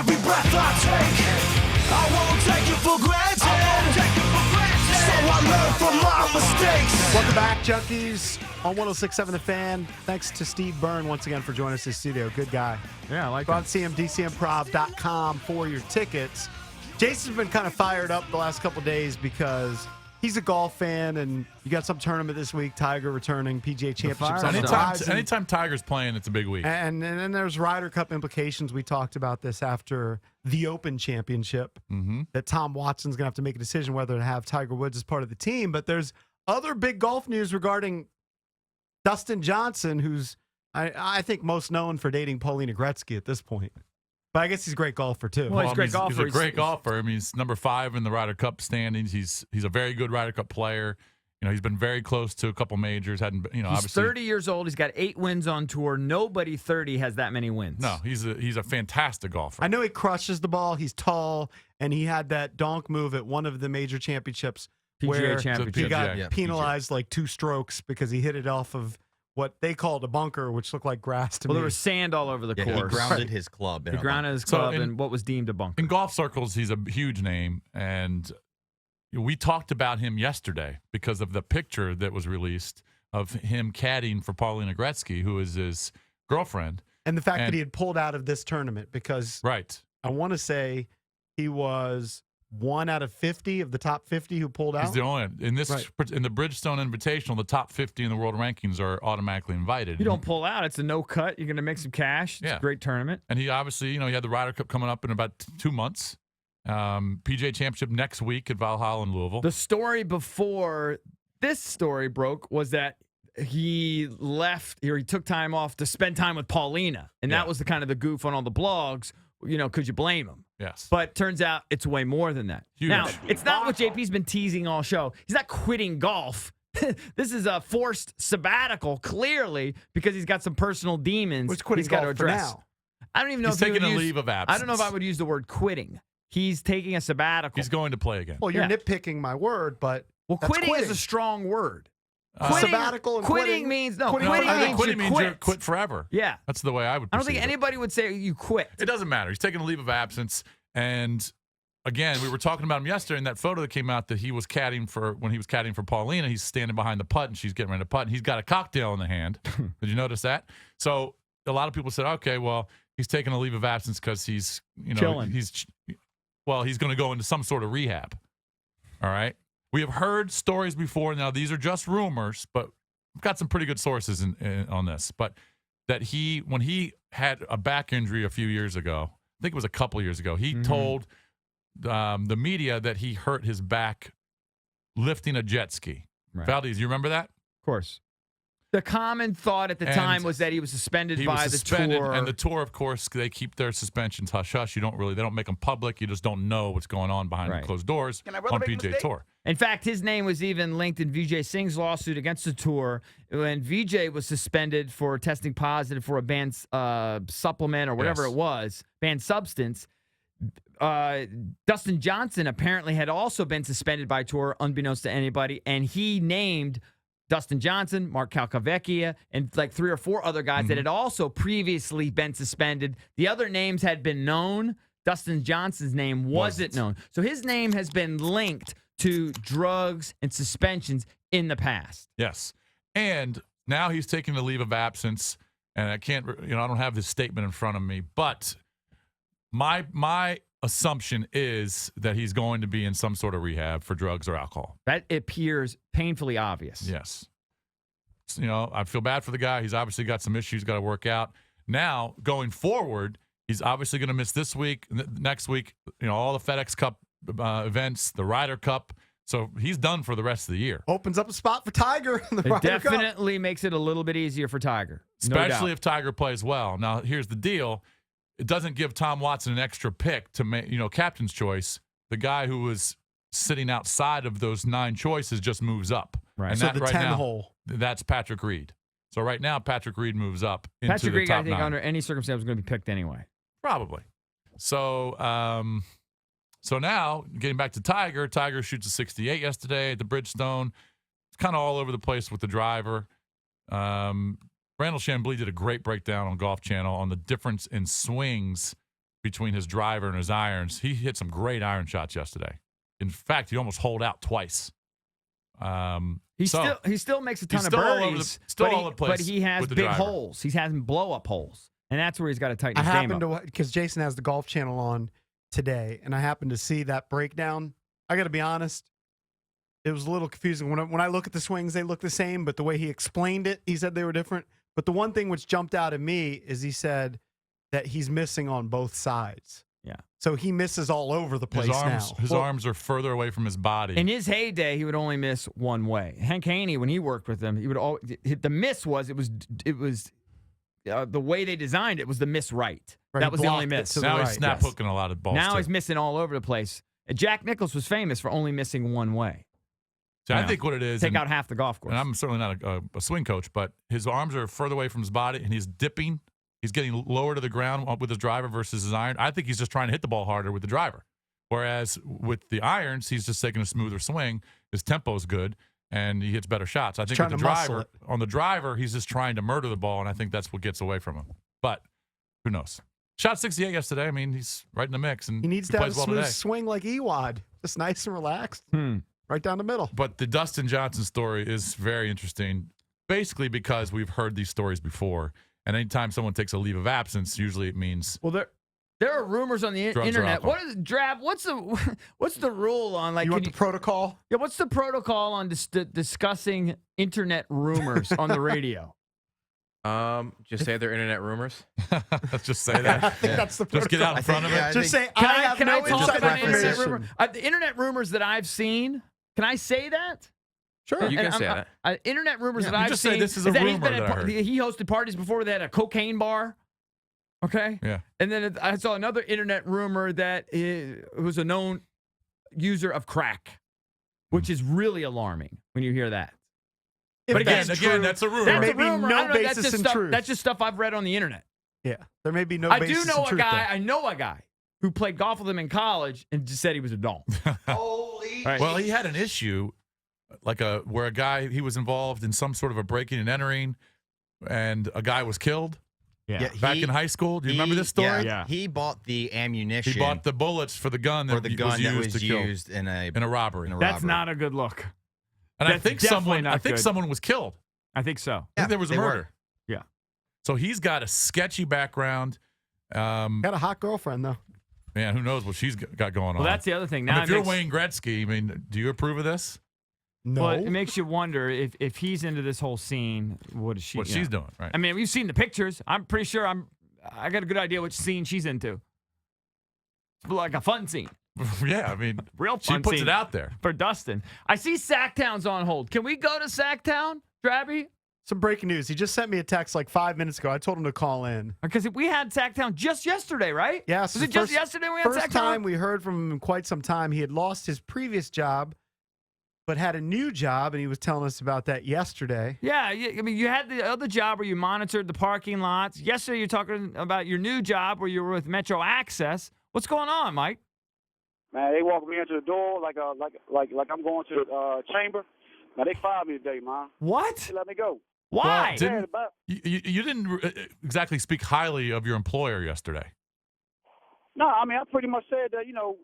every breath I take. I won't take it for granted. So I learn from my mistakes. Welcome back, Junkies, on 106.7 The Fan. Thanks to Steve Byrne once again for joining us in the studio. Good guy. Yeah, I like Go that. out and see him, dcmprov.com for your tickets. Jason's been kind of fired up the last couple days because he's a golf fan, and you got some tournament this week, Tiger returning, PGA Championships on the horizon. Anytime Tiger's playing, it's a big week. And then there's Ryder Cup implications. We talked about this after the Open Championship, that Tom Watson's going to have to make a decision whether to have Tiger Woods as part of the team. But there's other big golf news regarding Dustin Johnson, who's, I think, most known for dating Paulina Gretzky at this point. But I guess he's a great golfer, too. Well, he's a great golfer. He's a great golfer. I mean, he's number 5 in the Ryder Cup standings. He's a very good Ryder Cup player. You know, he's been very close to a couple majors. He's obviously 30 years old. He's got 8 wins on tour. Nobody 30 has that many wins. No, he's a fantastic golfer. I know he crushes the ball. He's tall, and he had that donk move at one of the major championships where he got penalized like 2 strokes because he hit it off of what they called a bunker, which looked like grass to me. Well, there was sand all over the course. He grounded his club. He grounded his club in what was deemed a bunker. In golf circles, he's a huge name, and we talked about him yesterday because of the picture that was released of him caddying for Paulina Gretzky, who is his girlfriend. And the fact that he had pulled out of this tournament because I want to say he was 1 out of 50 of the top 50 who pulled out. He's the only in this in the Bridgestone Invitational. The top 50 in the world rankings are automatically invited. You don't pull out; it's a no cut. You're going to make some cash. It's a great tournament. And he obviously, he had the Ryder Cup coming up in about 2 months. PGA Championship next week at Valhalla in Louisville. The story before this story broke was that he left, or he took time off to spend time with Paulina, and that was the kind of the goof on all the blogs. Could you blame him? Yes. But turns out it's way more than that. Huge. Now, it's not what JP's been teasing all show. He's not quitting golf. This is a forced sabbatical, clearly, because he's got some personal demons he's got to address. Now. I don't even know he's if he taking would a leave of absence. I don't know if I would use the word quitting. He's taking a sabbatical. He's going to play again. Well, you're nitpicking my word, but quitting is a strong word. Sabbatical and quitting means quitting means you quit forever. Yeah, that's the way I would. I don't think anybody would say you quit. It doesn't matter. He's taking a leave of absence, and again, we were talking about him yesterday in that photo that came out that he was caddying for when he was caddying for Paulina. He's standing behind the putt, and she's getting ready to putt. And he's got a cocktail in the hand. Did you notice that? So a lot of people said, okay, well, he's taking a leave of absence because he's chilling. He's going to go into some sort of rehab. All right. We have heard stories before. Now, these are just rumors, but we've got some pretty good sources on this. But that when he had a back injury a few years ago, I think it was a couple years ago, he told the media that he hurt his back lifting a jet ski. Right. Valdez, you remember that? Of course. The common thought at the time was that he was suspended by the tour. And the tour, of course, they keep their suspensions hush-hush. They don't make them public. You just don't know what's going on behind closed doors on PGA Tour. In fact, his name was even linked in Vijay Singh's lawsuit against the tour when Vijay was suspended for testing positive for a banned supplement or whatever it was, banned substance. Dustin Johnson apparently had also been suspended by tour, unbeknownst to anybody, and he named Dustin Johnson, Mark Calcavecchia, and like 3 or 4 other guys that had also previously been suspended. The other names had been known. Dustin Johnson's name wasn't known. So his name has been linked to drugs and suspensions in the past. Yes. And now he's taking a leave of absence, and I can't, I don't have his statement in front of me, but my assumption is that he's going to be in some sort of rehab for drugs or alcohol. That appears painfully obvious. Yes. I feel bad for the guy. He's obviously got some issues got to work out. Now, going forward, he's obviously going to miss this week, next week, all the FedEx Cup events, the Ryder Cup. So he's done for the rest of the year. Opens up a spot for Tiger in the Ryder Cup. Definitely makes it a little bit easier for Tiger. Especially if Tiger plays well. Now, here's the deal. It doesn't give Tom Watson an extra pick to make, captain's choice. The guy who was sitting outside of those 9 choices just moves up. Right. And so that the right 10 now, hole. That's Patrick Reed. So right now, Patrick Reed moves up into Patrick the Reed, top I think, 9. under any circumstance, was going to be picked anyway. Probably. So, so now, getting back to Tiger, Tiger shoots a 68 yesterday at the Bridgestone. It's kind of all over the place with the driver. Randall Chambly did a great breakdown on Golf Channel on the difference in swings between his driver and his irons. He hit some great iron shots yesterday. In fact, he almost holed out twice. He still makes a ton of still all over birdies, the- all over the place but he has with the big driver. holes. He's having blow-up holes, and that's where he's got to tighten I his game happened up. to because Jason has the Golf Channel on today, and I happened to see that breakdown. I got to be honest, it was a little confusing. When I look at the swings, they look the same, but the way he explained it, he said they were different. But the one thing which jumped out at me is he said that he's missing on both sides. Yeah. So he misses all over the place His now. arms are further away from his body. In his heyday, he would only miss one way. Hank Haney, when he worked with him, he would always, the miss was the way they designed it was the miss right. Right, That he was the only blocked it miss. to the now he's right, snap yes. hooking a lot of balls. Now too. he's missing all over the place. And Jack Nicklaus was famous for only missing one way. So You I know, think what it is, Take and- out half the golf course. and I'm certainly not a swing coach, but his arms are further away from his body, and he's dipping. He's getting lower to the ground with his driver versus his iron. I think he's just trying to hit the ball harder with the driver. Whereas with the irons, he's just taking a smoother swing. His tempo is good, and he hits better shots. I think trying with the to muscle driver, it. on the driver, he's just trying to murder the ball, and I think that's what gets away from him. But who knows? Shot 68 yesterday. I mean, he's right in the mix, and He needs to have a plays well smooth today. swing like Ewad, just nice and relaxed, right down the middle. But the Dustin Johnson story is very interesting, basically because we've heard these stories before. And anytime someone takes a leave of absence, usually it means Well, there are rumors on the Drugs are internet. alcohol. What is Drab? What's the rule on like? You want can the protocol? yeah, what's the protocol on discussing internet rumors on the radio? Just say they're internet rumors. let's just say I that. think that's the Just get out in I front think- of yeah, it. I Just say, Can I I, have can no I talk inside about internet information. rumor? The internet rumors that I've seen. Can I say that? Sure. You can say that. Internet rumors that you I've just seen. say this is a that he's rumor been at that I heard. He hosted parties before where they had a cocaine bar. Okay. Yeah. And then I saw another internet rumor that he was a known user of crack, which is really alarming when you hear that. If But that's Again, true, that's a rumor. There That's may a be rumor. no I don't know, that's basis just in stuff, truth. That's just stuff I've read on the internet. Yeah, there may be no I basis do know in a truth guy. there. I know a guy who played golf with him in college and just said he was a don. Right. Well, he had an issue, where a guy, he was involved in some sort of a breaking and entering, and a guy was killed back in high school. Do you remember this story? Yeah. He bought the ammunition He bought the bullets for the gun that for the gun that was to kill used in a robbery. That's robbery. not a good look. And I That's think definitely not good. someone was killed. I think so. I think there was a they were. murder. Yeah. So he's got a sketchy background. Got a hot girlfriend though. Man, who knows what she's got going on? Well, that's the other thing. I Now mean, if you're it makes, Wayne Gretzky, I mean, do you approve of this? No, well, it makes you wonder if he's into this whole scene, what is she? What you she's know? doing, right? I mean, we've seen the pictures. I'm pretty sure I got a good idea which scene she's into. It's like a fun scene. Yeah, I mean, Real she fun puts scene it out there. for Dustin. I see Sactown's on hold. Can we go to Sactown, Drabby? some breaking news. He just sent me a text like 5 minutes ago. I told him to call in. Because we had Sactown just yesterday, right? Yes. Was it just yesterday we had First Sactown? time we heard from him in quite some time. He had lost his previous job, but had a new job, and he was telling us about that yesterday. Yeah, I mean, you had the other job where you monitored the parking lots. Yesterday, you're talking about your new job where you were with Metro Access. What's going on, Mike? Man, they walk me into the door like I'm going to the chamber. Now they fired me today, man. What? They let me go. Why? Well, Yeah, but You didn't exactly speak highly of your employer yesterday. no, I mean I pretty much said that you know,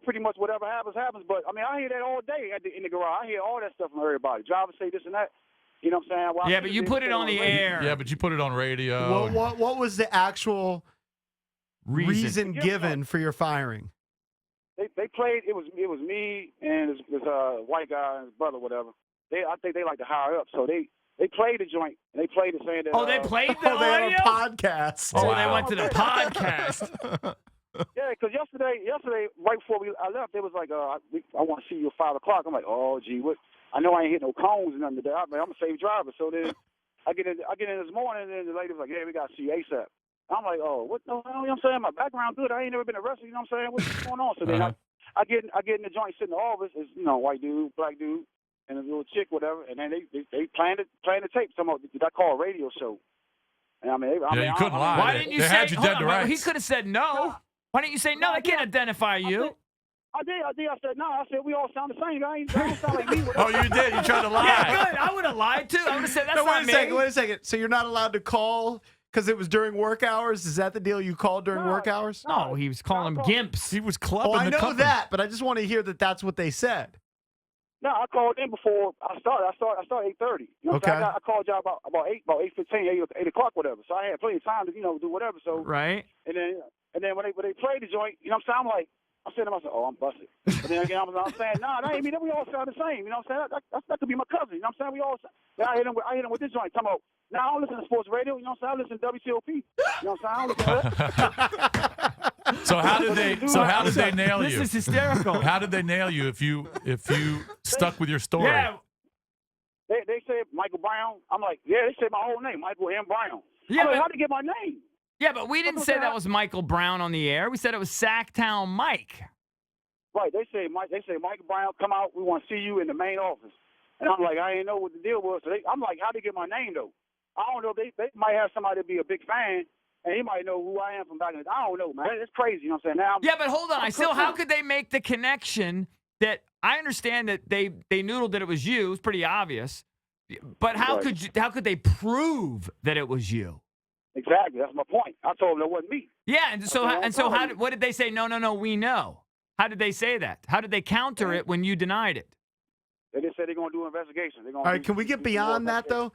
pretty much whatever happens. But I mean I hear that all day in the garage. I hear all that stuff from everybody. Drivers say this and that. You know what I'm saying? Well, I Yeah, see but this, you they put say it on the radio. air. Yeah, but you put it on radio. What was the actual reason Yeah. given for your firing? They played. It was me and this white guy and his brother, whatever. I think they like to hire up, so they played the joint. And they played it saying that. Oh, they played the Oh, they had audio? a podcast. Oh, Wow. they went to the podcast. Yeah, because yesterday, right before I left, it was like, I want to see you at 5 o'clock. I'm like, oh, gee, what? I know I ain't hit no cones and nothing today. I'm a safe driver. So then I get in this morning, and then the lady was like, yeah, we got to see you ASAP. I'm like, oh, what the hell? You know what I'm saying? My background good. I ain't never been arrested. You know what I'm saying? What's going on? So then I get in the joint, sit in the office. It's, white dude, black dude, and a little chick, whatever. And then they playing the tape. Some of that call radio show. And I mean, you couldn't lie. Why didn't you They say? had you dead to Hold on, rights. he could have said no. Why didn't you say no? I can't identify you. I did. I said, no. I said, we all sound the same. I don't sound like me. Oh, you did. You tried to lie. Yeah, good. I would have lied too. I would have said that's No, not me. wait a second. So you're not allowed to call Because it was during work hours? Is that the deal? You called during work hours? No, he was calling them gimps. He was clubbing Oh, I the know company. that, but I just want to hear that that's what they said. No, I called in before I started. I started 8:30. You know what I'm saying? Okay. I called y'all about 8:15, 8 o'clock, whatever. So I had plenty of time to do whatever. So Right? and then when they played the joint, you know what I'm saying? I'm saying to myself, oh, I'm busted. But then again, I'm saying, nah, that ain't me. We all sound the same. You know what I'm saying? That could be my cousin. You know what I'm saying? We all. Then I hit him with this joint. Talking about, now I don't listen to sports radio. You know what I'm saying? I listen to WCOP. You know what I'm saying? I don't listen to that. So how did they nail This you? is hysterical. How did they nail you if you stuck with your story? Yeah. They said Michael Brown. I'm like, yeah, they said my whole name, Michael M. Brown. Yeah, I'm like, but- how'd they get my name? Yeah, but we didn't say that was Michael Brown on the air. We said it was Sactown Mike. Right, they say Michael Brown, come out. We want to see you in the main office. And I'm like, I didn't know what the deal was. So I'm like, how'd they get my name though? I don't know. They might have somebody be a big fan, and he might know who I am from back in the day. I don't know, man. It's crazy. You know what I'm saying? Now, Yeah, but hold on. I'm How could they make the connection that I understand that they noodled that it was you? It was pretty obvious. But how Right. could they prove that it was you? Exactly. That's my point. I told them it wasn't me. Yeah, and so Okay, what did they say? No, we know. How did they say that? How did they counter it when you denied it? They just said they're gonna do an investigation. All right, can we get beyond that, though?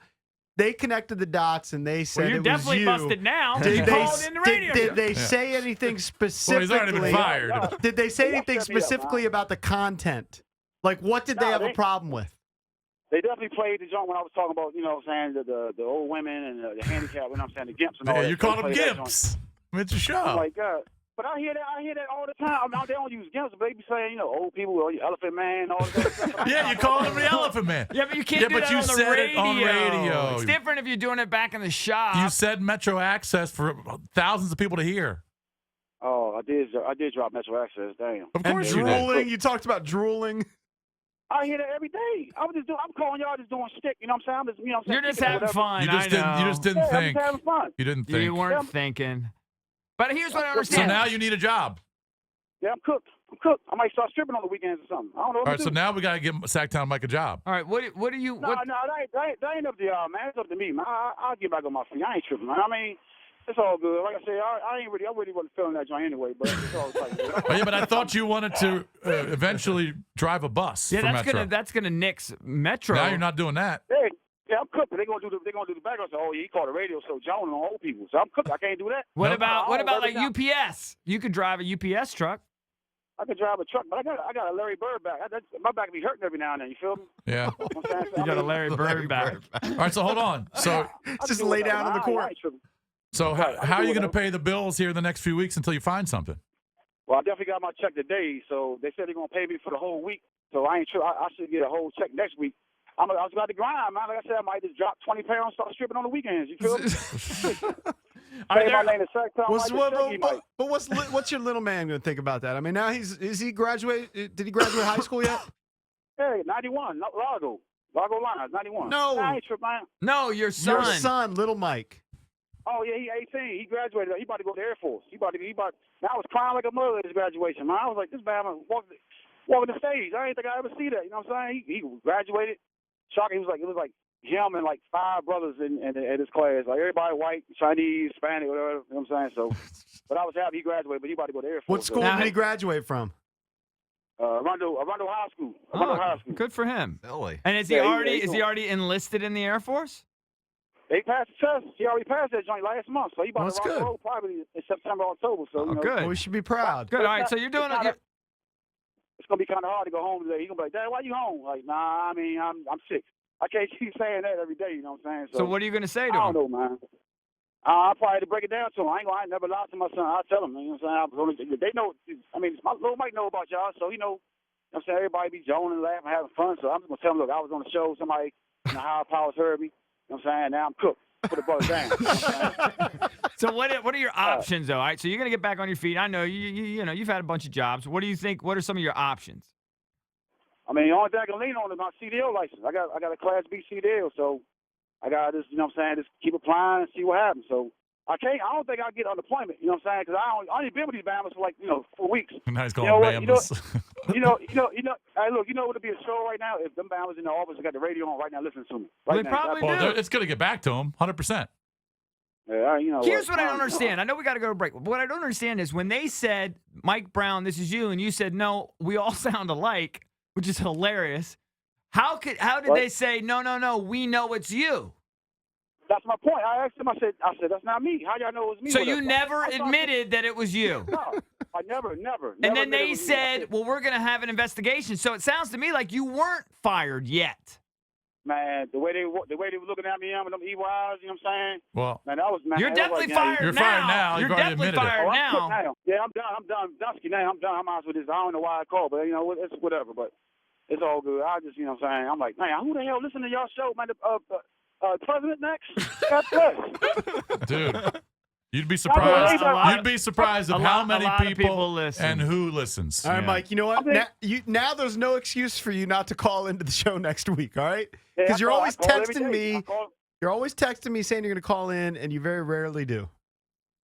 They connected the dots and they said Well, you're it definitely was you. busted now. Did You they, called in the radio. did they say anything Well, specifically? he's already been fired. Did they say Yeah, anything set me up, specifically man. about the content? Like, what did they No, have a they- problem with? They definitely played the joint when I was talking about, you know what I'm saying, the old women and the handicap, you know what I'm saying, the gimps and all Yeah, that. you They called them played that joint. gimps. It's a Oh show. my God. But I hear that all the time. I mean, they don't use gimps, but they be saying, old people, elephant man, all that stuff. Yeah, you called him the Elephant Man. Yeah, but you can't Yeah, do but that you on the said radio. it on radio. It's different if you're doing it back in the shop. You said Metro Access for thousands of people to hear. Oh, I did drop Metro Access. Damn. Of And course you did. drooling. You talked about drooling. I hear that every day. I'm calling y'all just doing shtick. You know what I'm saying? I'm just, you know what I'm saying? You're just kicking it, having whatever. fun. You just didn't. You just didn't Yeah, I'm think. just having fun. You didn't think. You weren't Yeah. thinking. But here's what I So So understand. now you need a job. Yeah, I'm cooked. I might start stripping on the weekends or something. I don't know what All right. to So do. now we gotta give Sactown Mike a job. All right, what do you? No, that ain't up to y'all, man. It's up to me, man. I'll get back on my feet. I ain't tripping, man. I mean, it's all good. Like I said, I really wasn't feeling that joint anyway, but it's all like, Oh, yeah, but I thought you wanted to eventually drive a bus Yeah, for Metro. that's gonna nix Metro. Now you're not doing that. yeah, I'm cooked. But they're gonna do the background. So, he called the radio show Joan on old people. So I'm cooked. I can't do that. What No. about I don't like work it UPS? You could drive a UPS truck. I could drive a truck, but I got a Larry Bird back. My back be hurting every now and then. You feel me? Yeah. You know what I'm saying? So, You I got a mean, Larry Bird back. All right. So hold on. So I Just do lay whatever, down in the man. I court. ain't tripping. how I are do you gonna whatever. pay the bills here the next few weeks until you find something? Well, I definitely got my check today, so they said they're gonna pay me for the whole week. So I ain't sure. I should get a whole check next week. I was about to grind, man. Like I said, I might just drop 20 pounds, start stripping on the weekends. You feel me? Are Say my there- name is Sac Town What's, Mike, what, the but, Chucky but what's your little man going to think about that? I mean, now is he graduate? Did he graduate high school yet? Mike. Hey, 91, Largo Lines, 91. No. I ain't tripping, man. No, your son. Your son, little Mike. Oh yeah, he 18. He graduated. He about to go to the Air Force. He about. Man, I was crying like a mother at his graduation, man. I was like, this man walking the stage. I didn't think I ever see that. You know what I'm saying? He graduated. Shocking. It was like him and like 5 brothers in his class. Like everybody white, Chinese, Hispanic, whatever. You know what I'm saying? So, but I was happy he graduated. But he about to go to the Air Force. What school Now- did he graduate from? Arundel High School. Arundel High School. Good for him. Silly. And is he Yeah, already he's is he already enlisted in the Air Force? They passed the test. He already passed that joint last month. So he about Well, to that's rock and good. roll probably in September, October. So Oh, you know, good. Well, we should be proud. Good. All right. So you're doing It's it. it's gonna be kind of hard to go home today. He's gonna be like, Dad, why you home? Like, nah, I mean, I'm sick. I can't keep saying that every day. You know what I'm saying? So what are you gonna say to I him? don't know, man. I'll probably have to break it down to him. I never lied to my son. I'll tell him. You know what I'm saying? They know. I mean, my little Mike know about y'all, so he know. You know what I'm saying? Everybody be joning, laughing, having fun. So I'm just gonna tell him, look, I was on the show. Somebody in the higher powers heard me. You know what I'm saying? Now I'm cooked. Put the brother down. You know what I'm saying? So what are your options though? All right. So you're gonna get back on your feet. I know you know you've had a bunch of jobs. What do you think? What are some of your options? I mean, the only thing I can lean on is my CDL license. I got a Class B CDL, so I got to just, you know what I'm saying, just keep applying and see what happens. So I don't think I'll get unemployment, you know what I'm saying, because I only been with these Bahamas for like, 4 weeks. And now he's You calling know what? Bambas. Hey, look, what would be a show right now if them Bahamas in the office got the radio on right now listening to me. Well, Right they now. probably Well, do. it's going to get back to him, 100%. Yeah, you know. Here's what I don't understand. I know we got to go to break. But what I don't understand is when they said, Mike Brown, this is you, and you said, no, we all sound alike, which is hilarious. How did they say, no, we know it's you? That's my point. I asked him. I said, that's not me. How y'all know it was me? So Whatever. you never admitted that it was you? No, I never. And then admitted it they was me. said, well, we're going to have an investigation. So it sounds to me like you weren't fired yet. Man, the way they were looking at me, with them evil eyes, you know what I'm saying? Well, Man, that was man. You're that was definitely like, fired You're now. fired now. You're You've already definitely admitted it. fired I'm quit now. now. Yeah, I'm done. Dusky now. I'm done. I'm out with this. I don't know why I called, but you know, it's whatever. But it's all good. I just, you know what I'm saying? I'm like, man, who the hell listen to y'all show, man? President next? God bless. Dude, you'd be surprised. lot- You'd be surprised of a how lot- many a lot of people people listen. and who listens. All right, Yeah. Mike, you know what? I think- Now there's no excuse for you not to call into the show next week, all right? Yeah, Because you're I always call every texting day. me. You're always texting me saying you're going to call in, and you very rarely do.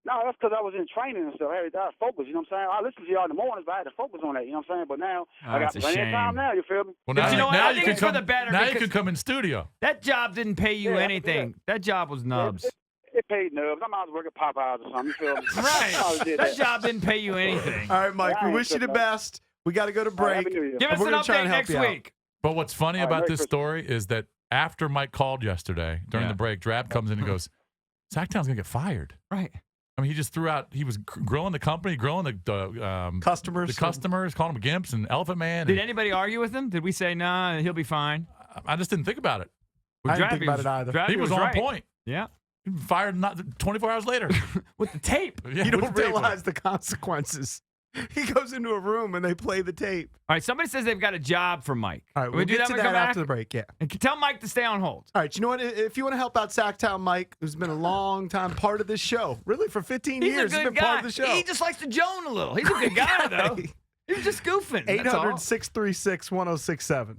No, that's because I was in training and stuff. I had to focus, you know what I'm saying? I listen to y'all in the mornings, but I had to focus on that, you know what I'm saying? But now, I got that's a plenty of time shame. now, you feel me? Well, But you know what? I think can it's for come. the better Now you because- can come in studio. That job didn't pay you Yeah, anything. That job was nubs. It paid nubs. I'm out to work at Popeyes or something, you feel me? I Right. always did That job didn't pay you anything. All right, Mike, Yeah, we I wish you ain't the good, best. We got to go to All right, break. Happy New Year. Give us We're an gonna try update and help next you out. week. But what's funny All right, about Merry this Christmas. story is that after Mike called yesterday during the break, Drab comes in and goes, Sactown's going to get fired. Right. I mean, he just threw out, he was grilling the company, grilling the Customers. calling them gimps and Elephant Man. Did and anybody argue with him? Did we say, nah, he'll be fine? I just didn't think about it. I didn't Drabby think about was- it either. Drabby He was on right. point. Yeah. He was fired not 24 hours later. With the tape. Yeah, You with don't the tape. realize the consequences. He goes into a room and they play the tape. All right, somebody says they've got a job for Mike. All right, Can we we'll do get to when we that come back? after the break, yeah. And tell Mike to stay on hold. All right, you know what? If you want to help out Sactown Mike, who's been a long time part of this show, really for 15 He's years, a he's good been guy. part of the show. He just likes to joan a little. He's a good guy, though. He's just goofing. that's all. 800-636-1067.